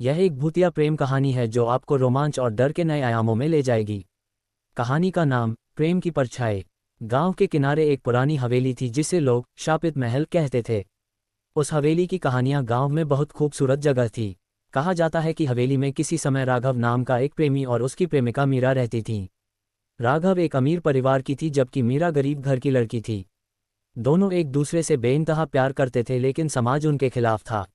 यह एक भूतिया प्रेम कहानी है जो आपको रोमांच और डर के नए आयामों में ले जाएगी। कहानी का नाम प्रेम की परछाई। गांव के किनारे एक पुरानी हवेली थी जिसे लोग शापित महल कहते थे। उस हवेली की कहानियां गांव में बहुत खूबसूरत जगह थी। कहा जाता है कि हवेली में किसी समय राघव नाम का एक प्रेमी और उसकी प्रेमिका मीरा रहती थीं। राघव एक अमीर परिवार की थी जबकि मीरा गरीब घर की लड़की थी। दोनों एक दूसरे से बेइंतहा प्यार करते थे लेकिन समाज उनके खिलाफ था।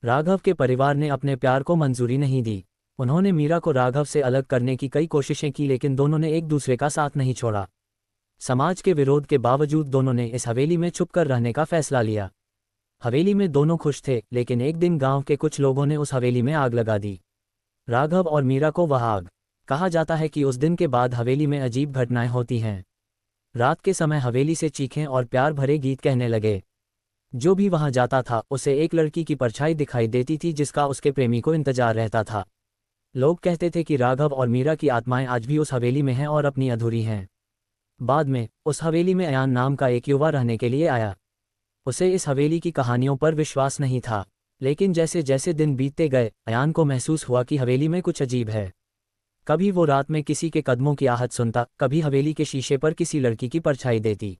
राघव के परिवार ने अपने प्यार को मंजूरी नहीं दी। उन्होंने मीरा को राघव से अलग करने की कई कोशिशें की लेकिन दोनों ने एक दूसरे का साथ नहीं छोड़ा। समाज के विरोध के बावजूद दोनों ने इस हवेली में छुपकर रहने का फैसला लिया। हवेली में दोनों खुश थे लेकिन एक दिन गांव के कुछ लोगों ने उस हवेली में आग लगा दी। राघव और मीरा को वह आग। कहा जाता है कि उस दिन के बाद हवेली में अजीब घटनाएं होती हैं। रात के समय हवेली से चीखें और प्यार भरे गीत कहने लगे। जो भी वहां जाता था उसे एक लड़की की परछाई दिखाई देती थी जिसका उसके प्रेमी को इंतजार रहता था। लोग कहते थे कि राघव और मीरा की आत्माएं आज भी उस हवेली में हैं और अपनी अधूरी हैं। बाद में उस हवेली में अयान नाम का एक युवा रहने के लिए आया। उसे इस हवेली की कहानियों पर विश्वास नहीं था, लेकिन जैसे जैसे दिन बीतते गए अयान को महसूस हुआ कि हवेली में कुछ अजीब है। कभी वो रात में किसी के कदमों की आहट सुनता, कभी हवेली के शीशे पर किसी लड़की की परछाई देती।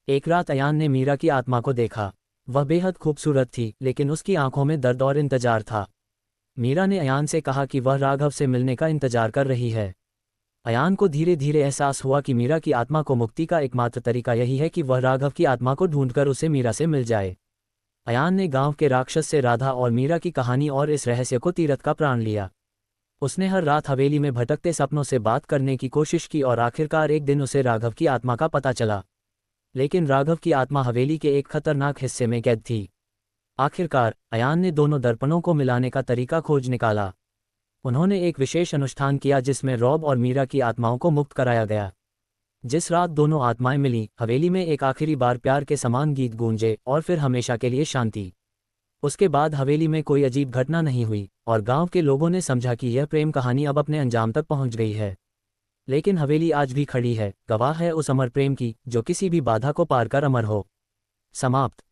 एक रात अयान ने मीरा की आत्मा को देखा। वह बेहद खूबसूरत थी लेकिन उसकी आंखों में दर्द और इंतजार था। मीरा ने अयान से कहा कि वह राघव से मिलने का इंतजार कर रही है। अयान को धीरे धीरे एहसास हुआ कि मीरा की आत्मा को मुक्ति का एकमात्र तरीका यही है कि वह राघव की आत्मा को ढूंढकर उसे मीरा से मिल जाए। अयान ने गांव के राक्षस से राधा और मीरा की कहानी और इस रहस्य को तीरथ का प्राण लिया। उसने हर रात हवेली में भटकते सपनों से बात करने की कोशिश की और आखिरकार एक दिन उसे राघव की आत्मा का पता चला। लेकिन राघव की आत्मा हवेली के एक खतरनाक हिस्से में कैद थी। आखिरकार अयान ने दोनों दर्पणों को मिलाने का तरीका खोज निकाला। उन्होंने एक विशेष अनुष्ठान किया जिसमें रॉब और मीरा की आत्माओं को मुक्त कराया गया। जिस रात दोनों आत्माएं मिली हवेली में एक आखिरी बार प्यार के समान गीत गूंजे और फिर हमेशा के लिए शांति। उसके बाद हवेली में कोई अजीब घटना नहीं हुई और गांव के लोगों ने समझा कि यह प्रेम कहानी अब अपने अंजाम तक पहुंच गई है। लेकिन हवेली आज भी खड़ी है, गवाह है उस अमर प्रेम की जो किसी भी बाधा को पार कर अमर हो। समाप्त।